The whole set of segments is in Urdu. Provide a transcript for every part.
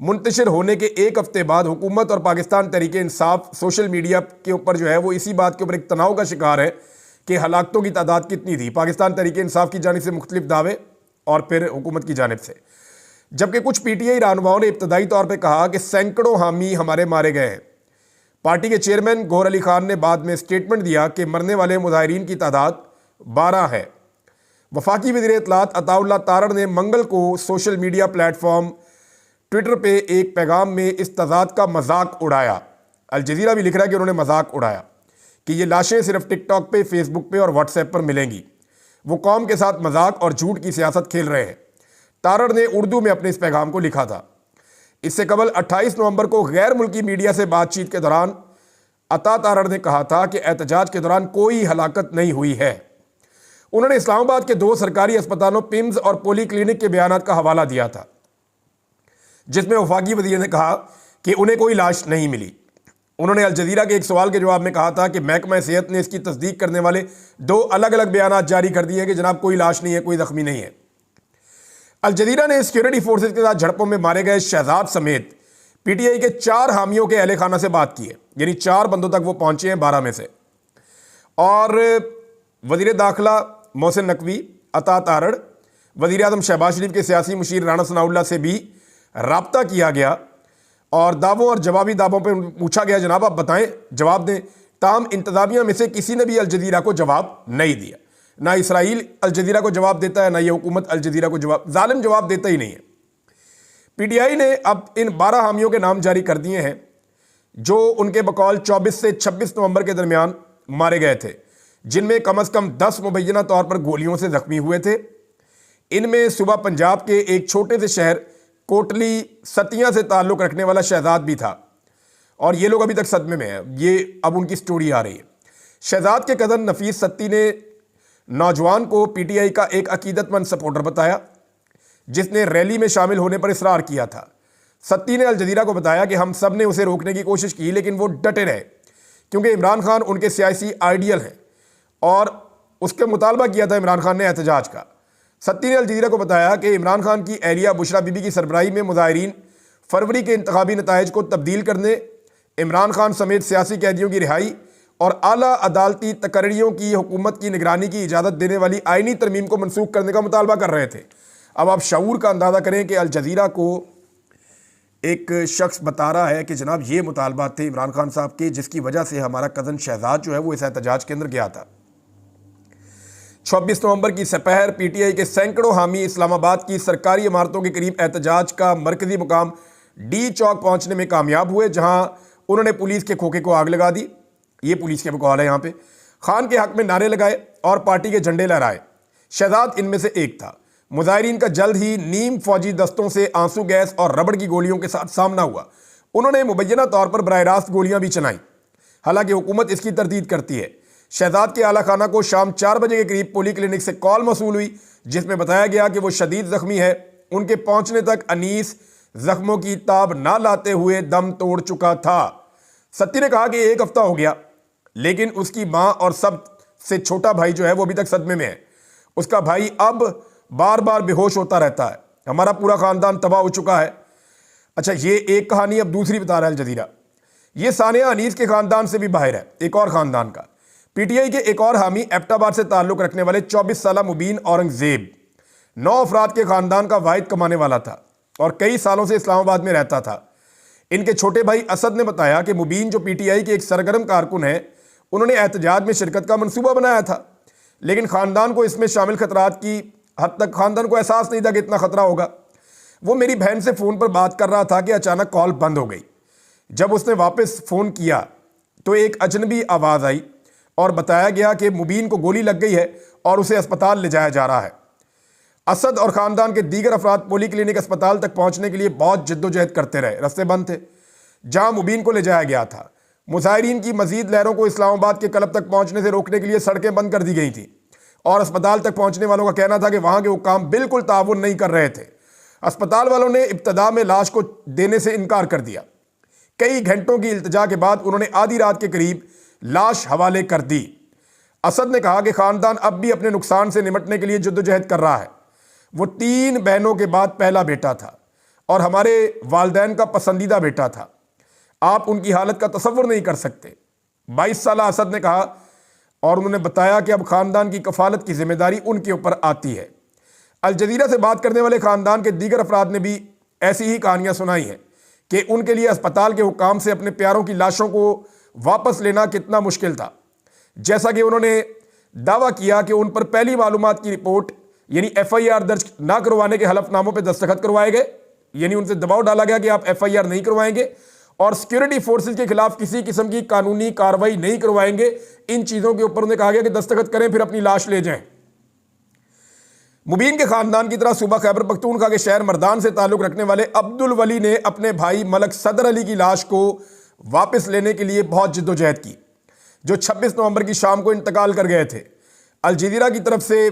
منتشر ہونے کے ایک ہفتے بعد حکومت اور پاکستان تحریک انصاف سوشل میڈیا کے اوپر جو ہے وہ اسی بات کے اوپر ایک تناؤ کا شکار ہے کہ ہلاکتوں کی تعداد کتنی تھی، پاکستان تحریک انصاف کی جانب سے مختلف دعوے اور پھر حکومت کی جانب سے، جبکہ کچھ پی ٹی آئی رہنماؤں نے ابتدائی طور پہ کہا کہ سینکڑوں حامی ہمارے مارے گئے ہیں۔ پارٹی کے چیئرمین گوہر علی خان نے بعد میں اسٹیٹمنٹ دیا کہ مرنے والے مظاہرین کی تعداد 12 ہے۔ وفاقی وزیر اطلاعات عطا اللہ تارڑ نے منگل کو social media plate form Twitter پہ ایک پیغام میں اس تضاد کا مذاق اڑایا۔ الجزیرہ بھی لکھ رہا ہے کہ انہوں نے مذاق اڑایا کہ یہ لاشیں صرف ٹک ٹاک پہ، فیس بک پہ اور واٹس ایپ پر ملیں گی، وہ قوم کے ساتھ مذاق اور جھوٹ کی سیاست کھیل رہے ہیں۔ تارڑ نے اردو میں اپنے اس پیغام کو لکھا تھا۔ اس سے قبل 28 نومبر کو غیر ملکی میڈیا سے بات چیت کے دوران عطا تارڑ نے کہا تھا کہ احتجاج کے دوران کوئی ہلاکت نہیں ہوئی ہے۔ انہوں نے اسلام آباد کے 2 سرکاری اسپتالوں پمز اور پولی کلینک کے بیانات کا حوالہ دیا تھا، جس میں وفاقی وزیر نے کہا کہ انہیں کوئی لاش نہیں ملی۔ انہوں نے الجزیرہ کے ایک سوال کے جواب میں کہا تھا کہ محکمہ صحت نے اس کی تصدیق کرنے والے 2 الگ الگ بیانات جاری کر دیے ہیں کہ جناب کوئی لاش نہیں ہے، کوئی زخمی نہیں ہے۔ الجزیرہ نے سیکیورٹی فورسز کے ساتھ جھڑپوں میں مارے گئے شہزاد سمیت پی ٹی آئی کے 4 حامیوں کے اہل خانہ سے بات کی ہے، یعنی 4 بندوں تک وہ پہنچے ہیں 12 میں سے، اور وزیر داخلہ محسن نقوی، عطا تارڑ، وزیر اعظم شہباز شریف کے سیاسی مشیر رانا ثناء اللہ سے بھی رابطہ کیا گیا اور دعووں اور جوابی دعووں پہ پوچھا گیا جناب آپ بتائیں، جواب دیں، تاہم انتظامیہ میں سے کسی نے بھی الجزیرہ کو جواب نہیں دیا۔ نہ اسرائیل الجزیرہ کو جواب دیتا ہے، نہ یہ حکومت الجزیرہ کو ظالم جواب دیتا ہی نہیں ہے۔ پی ٹی آئی نے اب ان 12 حامیوں کے نام جاری کر دیے ہیں جو ان کے بقول 24 سے 26 نومبر کے درمیان مارے گئے تھے، جن میں کم از کم 10 مبینہ طور پر گولیوں سے زخمی ہوئے تھے۔ ان میں صوبہ پنجاب کے ایک چھوٹے سے شہر کوٹلی ستیاں سے تعلق رکھنے والا شہزاد بھی تھا، اور یہ لوگ ابھی تک صدمے میں ہیں۔ یہ اب ان کی سٹوری آ رہی ہے۔ شہزاد کے کزن نفیس ستی نے نوجوان کو پی ٹی آئی کا ایک عقیدت مند سپورٹر بتایا، جس نے ریلی میں شامل ہونے پر اصرار کیا تھا۔ ستی نے الجزیرہ کو بتایا کہ ہم سب نے اسے روکنے کی کوشش کی لیکن وہ ڈٹے رہے کیونکہ عمران خان ان کے سیاسی آئیڈیل ہیں، اور اس کے مطالبہ کیا تھا عمران خان نے احتجاج کا۔ ستی نے الجزیرہ کو بتایا کہ عمران خان کی اہلیہ بشرا بی بی کی سربراہی میں مظاہرین فروری کے انتخابی نتائج کو تبدیل کرنے، عمران خان سمیت سیاسی قیدیوں کی رہائی اور اعلیٰ عدالتی تقرریوں کی حکومت کی نگرانی کی اجازت دینے والی آئینی ترمیم کو منسوخ کرنے کا مطالبہ کر رہے تھے۔ اب آپ شعور کا اندازہ کریں کہ الجزیرہ کو ایک شخص بتا رہا ہے کہ جناب یہ مطالبات تھے عمران خان صاحب کے، جس کی وجہ سے ہمارا کزن شہزاد جو ہے وہ اس احتجاج کے اندر گیا تھا۔ 26 نومبر کی سپہر پی ٹی آئی کے سینکڑوں حامی اسلام آباد کی سرکاری عمارتوں کے قریب احتجاج کا مرکزی مقام ڈی چوک پہنچنے میں کامیاب ہوئے، جہاں انہوں نے پولیس کے کھوکے کو آگ لگا دی۔ یہ پولیس کے بقول ہے یہاں پہ، خان کے حق میں نعرے لگائے اور پارٹی کے جھنڈے لہرائے۔ شہزاد ان میں سے ایک تھا۔ مظاہرین کا جلد ہی نیم فوجی دستوں سے آنسو گیس اور ربڑ کی گولیوں کے ساتھ سامنا ہوا۔ انہوں نے مبینہ طور پر براہ راست گولیاں بھی چلائیں، حالانکہ حکومت اس کی تردید کرتی ہے۔ شہزاد کے اعلیٰ خانہ کو شام 4 بجے کے قریب پولی کلینک سے کال موصول ہوئی، جس میں بتایا گیا کہ وہ شدید زخمی ہے۔ ان کے پہنچنے تک انیس زخموں کی تاب نہ لاتے ہوئے دم توڑ چکا تھا۔ ستی نے کہا کہ 1 ہفتہ ہو گیا، لیکن اس کی ماں اور سب سے چھوٹا بھائی جو ہے وہ ابھی تک صدمے میں ہے۔ اس کا بھائی اب بار بار بے ہوش ہوتا رہتا ہے۔ ہمارا پورا خاندان تباہ ہو چکا ہے۔ اچھا، یہ ایک کہانی، اب دوسری بتا رہا ہے الجزیرہ۔ یہ ثانیہ انیس کے خاندان سے بھی باہر ہے، ایک اور خاندان کا۔ پی ٹی آئی کے ایک اور حامی ایبٹ آباد سے تعلق رکھنے والے 24 سالہ مبین اورنگزیب 9 افراد کے خاندان کا واحد کمانے والا تھا اور کئی سالوں سے اسلام آباد میں رہتا تھا۔ ان کے چھوٹے بھائی اسد نے بتایا کہ مبین جو پی ٹی آئی کے ایک سرگرم کارکن ہیں، انہوں نے احتجاج میں شرکت کا منصوبہ بنایا تھا، لیکن خاندان کو اس میں شامل خطرات کی حد تک خاندان کو احساس نہیں تھا کہ اتنا خطرہ ہوگا۔ وہ میری بہن سے فون پر بات کر رہا تھا کہ اچانک کال بند ہو گئی۔ جب اس نے واپس فون کیا تو ایک اجنبی آواز آئی اور بتایا گیا کہ مبین کو گولی لگ گئی ہے اور اسے اسپتال لے جایا جا رہا ہے۔ اسد اور خاندان کے دیگر افراد پولی کلینک اسپتال تک پہنچنے کے لیے بہت جد و جہد کرتے رہے، راستے بند تھے جہاں مبین کو لے جایا گیا تھا۔ مظاہرین کی مزید لہروں کو اسلام آباد کے کلب تک پہنچنے سے روکنے کے لیے سڑکیں بند کر دی گئی تھیں، اور اسپتال تک پہنچنے والوں کا کہنا تھا کہ وہاں کے حکام بالکل تعاون نہیں کر رہے تھے۔ اسپتال والوں نے ابتدا میں لاش کو دینے سے انکار کر دیا۔ کئی گھنٹوں کی التجا کے بعد انہوں نے آدھی رات کے قریب لاش حوالے کر دی۔ اسد نے کہا کہ خاندان اب بھی اپنے نقصان سے نمٹنے کے لیے جدوجہد کر رہا ہے۔ وہ 3 بہنوں کے بعد پہلا بیٹا تھا اور ہمارے والدین کا پسندیدہ بیٹا تھا. آپ ان کی حالت کا تصور نہیں کر سکتے. 22 سالہ اسد نے کہا اور انہوں نے بتایا کہ اب خاندان کی کفالت کی ذمہ داری ان کے اوپر آتی ہے. الجزیرہ سے بات کرنے والے خاندان کے دیگر افراد نے بھی ایسی ہی کہانیاں سنائی ہیں کہ ان کے لیے اسپتال کے حکام سے اپنے پیاروں کی لاشوں کو واپس لینا کتنا مشکل تھا. جیسا کہ انہوں نے دعویٰ کیا کہ ان پر پہلی معلومات کی رپورٹ یعنی FIR درج نہ کروانے کے حلف ناموں پہ دستخط کروائے گئے، یعنی ان سے دباؤ ڈالا گیا کہ آپ FIR نہیں کروائیں گے اور سیکیورٹی فورسز کے خلاف کسی قسم کی قانونی کارروائی نہیں کروائیں گے. ان چیزوں کے اوپر انہیں کہا گیا کہ دستخط کریں پھر اپنی لاش لے جائیں. مبین کے خاندان کی طرح صوبہ خیبر پختونخوا کے شہر مردان سے تعلق رکھنے والے عبد الولی نے اپنے بھائی ملک صدر علی کی لاش کو واپس لینے کے لیے بہت جدوجہد کی، جو 26 نومبر کی شام کو انتقال کر گئے تھے. الجزیرہ کی طرف سے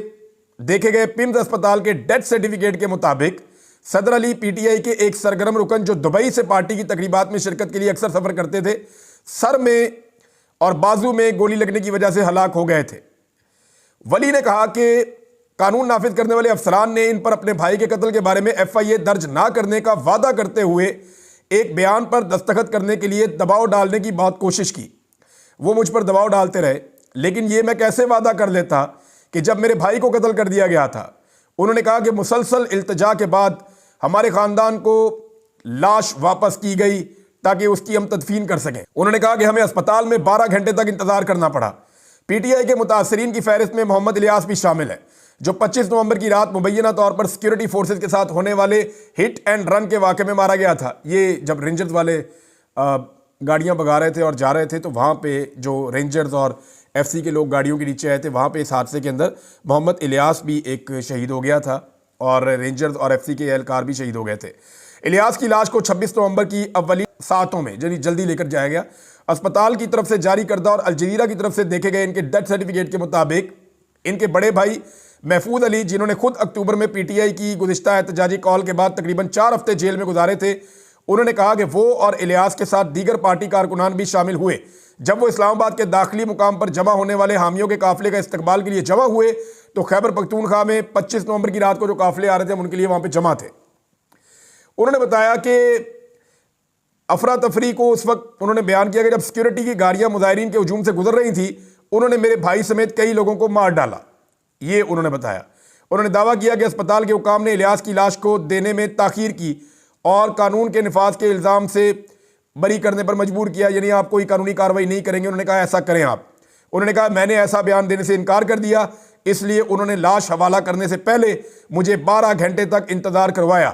دیکھے گئے پمز اسپتال کے ڈیتھ سرٹیفکیٹ کے مطابق صدر علی PTI کے ایک سرگرم رکن جو دبئی سے پارٹی کی تقریبات میں شرکت کے لیے اکثر سفر کرتے تھے، سر میں اور بازو میں گولی لگنے کی وجہ سے ہلاک ہو گئے تھے. ولی نے کہا کہ قانون نافذ کرنے والے افسران نے ان پر اپنے بھائی کے قتل کے بارے میں FIA درج نہ کرنے کا وعدہ کرتے ہوئے ایک بیان پر دستخط کرنے کے لیے دباؤ ڈالنے کی بہت کوشش کی. وہ مجھ پر دباؤ ڈالتے رہے، لیکن یہ میں کیسے وعدہ کر لیتا کہ جب میرے بھائی کو قتل کر دیا گیا تھا. انہوں نے کہا کہ مسلسل التجا کے بعد ہمارے خاندان کو لاش واپس کی گئی تاکہ اس کی ہم تدفین کر سکیں. انہوں نے کہا کہ ہمیں اسپتال میں 12 گھنٹے تک انتظار کرنا پڑا. PTI کے متاثرین کی فہرست میں محمد الیاس بھی شامل ہے، جو 25 نومبر کی رات مبینہ طور پر سیکیورٹی فورسز کے ساتھ ہونے والے ہٹ اینڈ رن کے واقعے میں مارا گیا تھا. یہ جب رینجرز والے گاڑیاں بگا رہے تھے اور جا رہے تھے تو وہاں پہ جو رینجرز اور FC کے لوگ گاڑیوں کے نیچے آئے تھے، وہاں پہ اس حادثے کے اندر محمد الیاس بھی ایک شہید ہو گیا تھا اور رینجرز اور FC کے اہلکار بھی شہید ہو گئے تھے. الیاس کی لاش کو 26 نومبر کی اولی ساعتوں میں جلدی لے کر جایا گیا. اسپتال کی طرف سے جاری کردہ اور الجزیرہ کی طرف سے دیکھے گئے ان کے ڈیتھ سرٹیفکیٹ کے مطابق ان کے بڑے بھائی محفوظ علی، جنہوں نے خود اکتوبر میں PTI کی گزشتہ احتجاجی کال کے بعد تقریباً 4 ہفتے جیل میں گزارے تھے، انہوں نے کہا کہ وہ اور الیاس کے ساتھ دیگر پارٹی کارکنان بھی شامل ہوئے. جب وہ اسلام آباد کے داخلی مقام پر جمع ہونے والے حامیوں کے قافلے کا استقبال کے لیے جمع ہوئے تو خیبر پختونخوا میں 25 نومبر کی رات کو جو قافلے آ رہے تھے ہم ان کے لیے وہاں پہ جمع تھے. انہوں نے بتایا کہ افراتفری کو اس وقت انہوں نے بیان کیا کہ جب سیکیورٹی کی گاڑیاں مظاہرین کے ہجوم سے گزر رہی تھی انہوں نے میرے بھائی سمیت کئی لوگوں کو مار ڈالا. یہ انہوں نے بتایا. انہوں نے دعویٰ کیا کہ اسپتال کے حکام نے الیاس کی لاش کو دینے میں تاخیر کی اور قانون کے نفاذ کے الزام سے بری کرنے پر مجبور کیا، یعنی آپ کوئی قانونی کارروائی نہیں کریں گے. انہوں نے کہا ایسا کریں آپ. انہوں نے کہا میں نے ایسا بیان دینے سے انکار کر دیا، اس لیے انہوں نے لاش حوالہ کرنے سے پہلے مجھے 12 گھنٹے تک انتظار کروایا.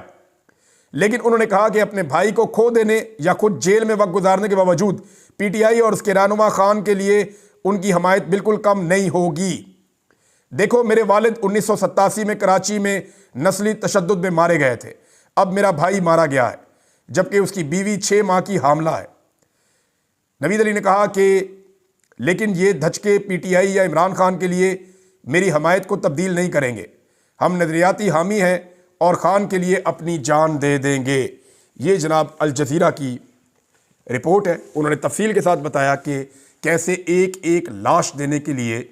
لیکن انہوں نے کہا کہ اپنے بھائی کو کھو دینے یا خود جیل میں وقت گزارنے کے باوجود PTI اور اس کے رہنما خان کے لیے ان کی حمایت بالکل کم نہیں ہوگی. دیکھو میرے والد 1987 میں کراچی میں نسلی تشدد میں مارے گئے تھے، اب میرا بھائی مارا گیا ہے جبکہ اس کی بیوی 6 ماہ کی حاملہ ہے. نوید علی نے کہا کہ لیکن یہ دھچکے PTI یا عمران خان کے لیے میری حمایت کو تبدیل نہیں کریں گے. ہم نظریاتی حامی ہیں اور خان کے لیے اپنی جان دے دیں گے. یہ جناب الجزیرہ کی رپورٹ ہے. انہوں نے تفصیل کے ساتھ بتایا کہ کیسے ایک ایک لاش دینے کے لیے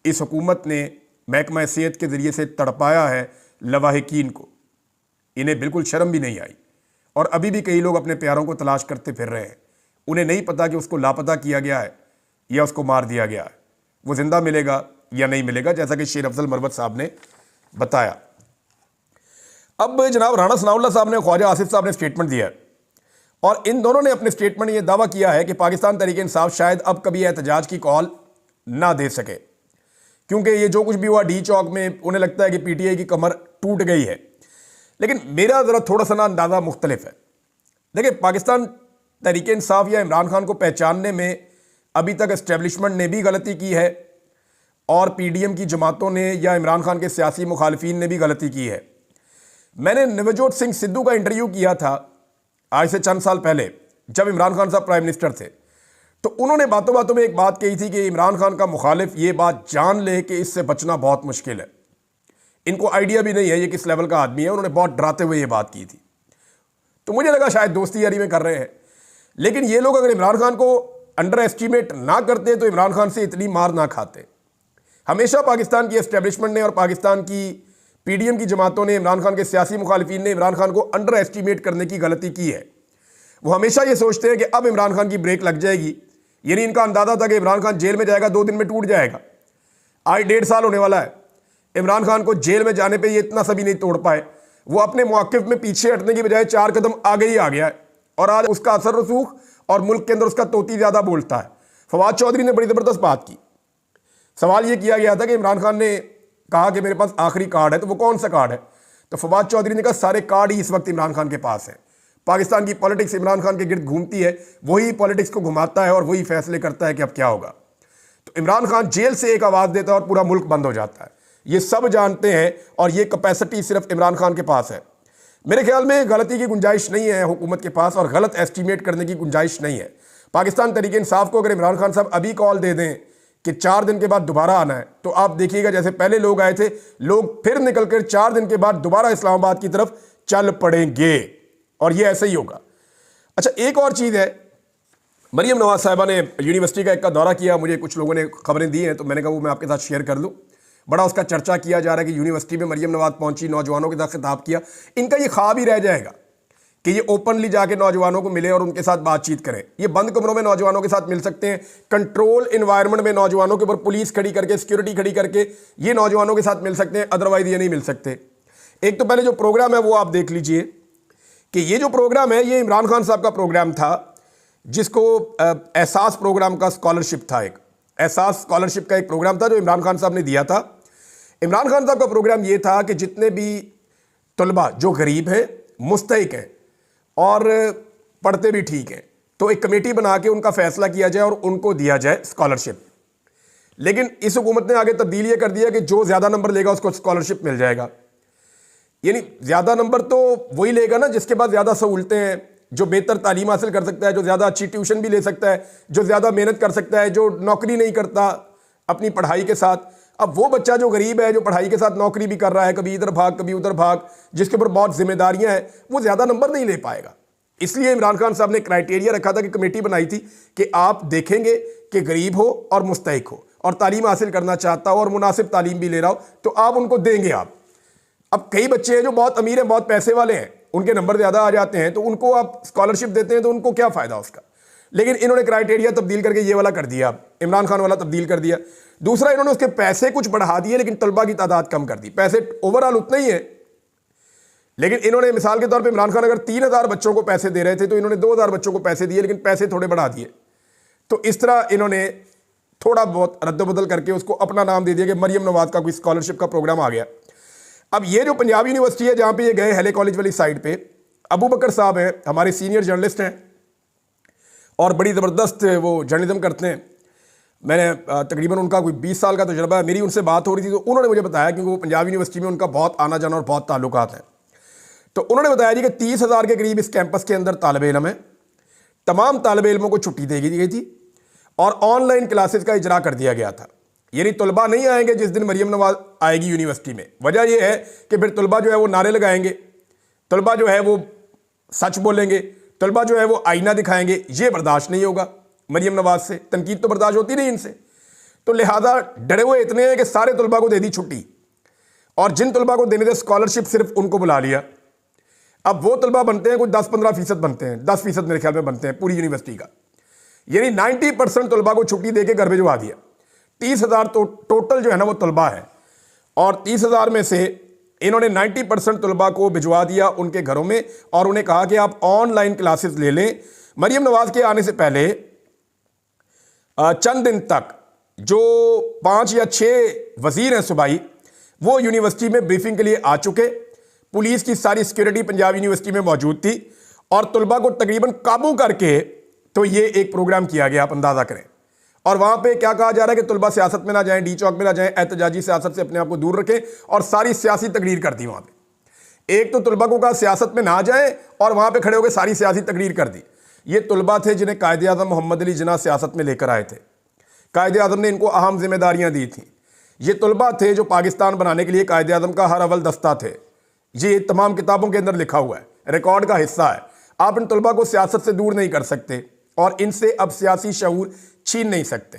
اس حکومت نے محکمہ صحت کے ذریعے سے تڑپایا ہے لواحقین کو. انہیں بالکل شرم بھی نہیں آئی اور ابھی بھی کئی لوگ اپنے پیاروں کو تلاش کرتے پھر رہے ہیں. انہیں نہیں پتا کہ اس کو لاپتہ کیا گیا ہے یا اس کو مار دیا گیا ہے. وہ زندہ ملے گا یا نہیں ملے گا، جیسا کہ شیر افضل مروت صاحب نے بتایا. اب جناب رانا ثناء اللہ صاحب نے خواجہ آصف صاحب نے سٹیٹمنٹ دیا ہے اور ان دونوں نے اپنے سٹیٹمنٹ یہ دعویٰ کیا ہے کہ پاکستان تحریک انصاف شاید اب کبھی احتجاج کی کال نہ دے سکے، کیونکہ یہ جو کچھ بھی ہوا ڈی چوک میں انہیں لگتا ہے کہ PTI کی کمر ٹوٹ گئی ہے. لیکن میرا ذرا تھوڑا سا اندازہ مختلف ہے. دیکھیں پاکستان تحریک انصاف یا عمران خان کو پہچاننے میں ابھی تک اسٹیبلشمنٹ نے بھی غلطی کی ہے اور PDM کی جماعتوں نے یا عمران خان کے سیاسی مخالفین نے بھی غلطی کی ہے. میں نے نوجوت سنگھ سدھو کا انٹرویو کیا تھا آج سے چند سال پہلے جب عمران خان صاحب پرائم منسٹر تھے، تو انہوں نے باتوں باتوں میں ایک بات کہی تھی کہ عمران خان کا مخالف یہ بات جان لے کہ اس سے بچنا بہت مشکل ہے. ان کو آئیڈیا بھی نہیں ہے یہ کس لیول کا آدمی ہے. انہوں نے بہت ڈراتے ہوئے یہ بات کی تھی. تو مجھے لگا شاید دوستی یاری میں کر رہے ہیں، لیکن یہ لوگ اگر عمران خان کو انڈر ایسٹیمیٹ نہ کرتے تو عمران خان سے اتنی مار نہ کھاتے. ہمیشہ پاکستان کی اسٹیبلشمنٹ نے اور پاکستان کی PDM کی جماعتوں نے, عمران خان کے سیاسی مخالفین نے عمران خان کو انڈر ایسٹیمیٹ کرنے کی غلطی کی ہے. وہ ہمیشہ یہ سوچتے ہیں کہ اب عمران خان کی بریک لگ جائے گی. یعنی ان کا اندازہ تھا کہ عمران خان جیل میں جائے گا 2 دن میں ٹوٹ جائے گا. آج 1.5 سال ہونے والا ہے. عمران خان کو جیل میں جانے پہ یہ اتنا سبھی نہیں توڑ پائے. وہ اپنے موقف میں پیچھے ہٹنے کی بجائے 4 قدم آگے ہی آ گیا ہے, اور آج اس کا اثر رسوخ اور ملک کے اندر اس کا طوطی زیادہ بولتا ہے. فواد چودھری نے بڑی زبردست بات کی. سوال یہ کیا گیا تھا کہ عمران خان نے کہا کہ میرے پاس آخری کارڈ ہے, تو وہ کون سا کارڈ ہے؟ تو فواد چودھری نے کہا سارے کارڈ ہی اس وقت عمران خان کے پاس ہیں. پاکستان کی پالیٹکس عمران خان کے گرد گھومتی ہے, وہی پالیٹکس کو گھماتا ہے اور وہی فیصلے کرتا ہے کہ اب کیا ہوگا. تو عمران خان جیل سے ایک آواز دیتا ہے اور پورا ملک بند ہو جاتا ہے. یہ سب جانتے ہیں, اور یہ کیپیسٹی صرف عمران خان کے پاس ہے. میرے خیال میں غلطی کی گنجائش نہیں ہے حکومت کے پاس, اور غلط ایسٹیمیٹ کرنے کی گنجائش نہیں ہے. پاکستان تحریک انصاف کو اگر عمران خان صاحب ابھی کال دے دیں کہ 4 دن کے بعد دوبارہ آنا ہے, تو آپ دیکھیے گا جیسے پہلے لوگ آئے تھے, لوگ پھر نکل کر 4 دن کے بعد دوبارہ اسلام آباد کی طرف چل پڑیں گے, اور یہ ایسے ہی ہوگا. اچھا, ایک اور چیز ہے, مریم نواز صاحبہ نے یونیورسٹی کا ایک کا دورہ کیا. مجھے کچھ لوگوں نے خبریں دی ہیں, تو میں نے کہا وہ میں آپ کے ساتھ شیئر کر لوں. بڑا اس کا چرچا کیا جا رہا ہے کہ یونیورسٹی میں مریم نواز پہنچی, نوجوانوں کے ساتھ خطاب کیا. ان کا یہ خواب ہی رہ جائے گا کہ یہ اوپنلی جا کے نوجوانوں کو ملے اور ان کے ساتھ بات چیت کریں. یہ بند کمروں میں نوجوانوں کے ساتھ مل سکتے ہیں, کنٹرول انوائرمنٹ میں نوجوانوں کے اوپر پولیس کھڑی کر کے, سیکیورٹی کھڑی کر کے یہ نوجوانوں کے ساتھ مل سکتے ہیں, ادروائز یہ نہیں مل سکتے. ایک تو پہلے جو پروگرام ہے وہ آپ دیکھ لیجئے کہ یہ جو پروگرام ہے یہ عمران خان صاحب کا پروگرام تھا, جس کو احساس پروگرام کا اسکالرشپ تھا. ایک احساس اسکالرشپ کا ایک پروگرام تھا جو عمران خان صاحب نے دیا تھا. عمران خان صاحب کا پروگرام یہ تھا کہ جتنے بھی طلبہ جو غریب ہیں, مستحق ہیں اور پڑھتے بھی ٹھیک ہیں, تو ایک کمیٹی بنا کے ان کا فیصلہ کیا جائے اور ان کو دیا جائے اسکالرشپ. لیکن اس حکومت نے آگے تبدیل یہ کر دیا کہ جو زیادہ نمبر لے گا اس کو اسکالرشپ مل جائے گا. یعنی زیادہ نمبر تو وہی لے گا نا جس کے بعد زیادہ سہولتیں ہیں, جو بہتر تعلیم حاصل کر سکتا ہے, جو زیادہ اچھی ٹیوشن بھی لے سکتا ہے, جو زیادہ محنت کر سکتا ہے, جو نوکری نہیں کرتا اپنی پڑھائی کے ساتھ. اب وہ بچہ جو غریب ہے, جو پڑھائی کے ساتھ نوکری بھی کر رہا ہے, کبھی ادھر بھاگ کبھی ادھر بھاگ, جس کے اوپر بہت ذمہ داریاں ہیں, وہ زیادہ نمبر نہیں لے پائے گا. اس لیے عمران خان صاحب نے کرائٹیریا رکھا تھا کہ کمیٹی بنائی تھی کہ آپ دیکھیں گے کہ غریب ہو اور مستحق ہو اور تعلیم حاصل کرنا چاہتا ہو اور مناسب تعلیم بھی لے رہا ہو, تو آپ ان کو دیں گے. آپ اب کئی بچے ہیں جو بہت امیر ہیں, بہت پیسے والے ہیں, ان کے نمبر زیادہ آ جاتے ہیں, تو ان کو آپ اسکالرشپ دیتے ہیں تو ان کو کیا فائدہ اس کا. لیکن انہوں نے کرائٹیریا تبدیل کر کے یہ والا کر دیا, عمران خان والا تبدیل کر دیا. دوسرا, انہوں نے اس کے پیسے کچھ بڑھا دیے لیکن طلبہ کی تعداد کم کر دی. پیسے اوورآل اتنا ہی ہے, لیکن انہوں نے مثال کے طور پہ عمران خان اگر 3000 بچوں کو پیسے دے رہے تھے تو انہوں نے 2000 بچوں کو پیسے دیے, لیکن پیسے تھوڑے بڑھا دیے. تو اس طرح انہوں نے تھوڑا بہت رد و بدل کر کے اس کو اپنا نام دے دیا کہ مریم نواز کا کوئی اسکالرشپ کا پروگرام آ گیا. اب یہ جو پنجاب یونیورسٹی ہے جہاں پہ یہ گئے ہیلے کالج والی سائٹ پہ, ابو بکر صاحب ہیں, ہمارے سینئر جرنلسٹ ہیں اور بڑی زبردست وہ جرنلزم کرتے ہیں. میں نے تقریباً ان کا کوئی 20 سال کا تجربہ ہے. میری ان سے بات ہو رہی تھی تو انہوں نے مجھے بتایا کہ وہ پنجاب یونیورسٹی میں ان کا بہت آنا جانا اور بہت تعلقات ہیں. تو انہوں نے بتایا جی کہ 30,000 کے قریب اس کیمپس کے اندر طالب علم ہیں. تمام طالب علموں کو چھٹی دے دی گئی تھی اور آن لائن کلاسز کا اجرا کر دیا گیا تھا. یعنی طلبہ نہیں آئیں گے جس دن مریم نواز آئے گی یونیورسٹی میں. وجہ یہ ہے کہ پھر طلبہ جو ہے وہ نعرے لگائیں گے, طلبہ جو ہے وہ سچ بولیں گے, طلبہ جو ہے وہ آئینہ دکھائیں گے. یہ برداشت نہیں ہوگا مریم نواز سے, تنقید تو برداشت ہوتی نہیں ان سے. تو لہٰذا ڈرے ہوئے اتنے ہیں کہ سارے طلبہ کو دے دی چھٹی, اور جن طلبہ کو دینے تھے اسکالرشپ صرف ان کو بلا لیا. اب وہ طلبہ بنتے ہیں کوئی 10-15% بنتے ہیں, 10% میرے خیال میں بنتے ہیں پوری یونیورسٹی کا. یعنی 90% طلبہ کو چھٹی دے کے گھر بھجوا دیا. 30,000 تو ٹوٹل جو ہے نا وہ طلبہ ہے, اور 30,000 میں سے انہوں نے 90% طلبہ کو بھجوا دیا ان کے گھروں میں, اور انہیں کہا کہ آپ آن لائن کلاسز لے لیں. مریم نواز کے آنے سے پہلے چند دن تک جو 5 یا 6 وزیر ہیں صوبائی, وہ یونیورسٹی میں بریفنگ کے لیے آ چکے. پولیس کی ساری سیکیورٹی پنجاب یونیورسٹی میں موجود تھی, اور طلبہ کو تقریباً قابو کر کے تو یہ ایک پروگرام کیا گیا, آپ اندازہ کریں. اور وہاں پہ کیا کہا جا رہا ہے کہ طلبہ سیاست میں نہ جائیں, ڈی چوک میں نہ جائیں, احتجاجی سیاست سے اپنے آپ کو دور رکھیں, اور ساری سیاسی تقریر کر دی وہاں پہ. ایک تو طلبہ کو کہا سیاست میں نہ جائیں, اور وہاں پہ کھڑے ہو کے ساری سیاسی تقریر کر دی. یہ طلبہ تھے جنہیں قائد اعظم محمد علی جناح سیاست میں لے کر آئے تھے. قائد اعظم نے ان کو اہم ذمہ داریاں دی تھیں. یہ طلبہ تھے جو پاکستان بنانے کے لیے قائد اعظم کا ہر اول دستہ تھے. یہ تمام کتابوں کے اندر لکھا ہوا ہے, ریکارڈ کا حصہ ہے. آپ ان طلبہ کو سیاست سے دور نہیں کر سکتے, اور ان سے اب سیاسی شعور چھین نہیں سکتے.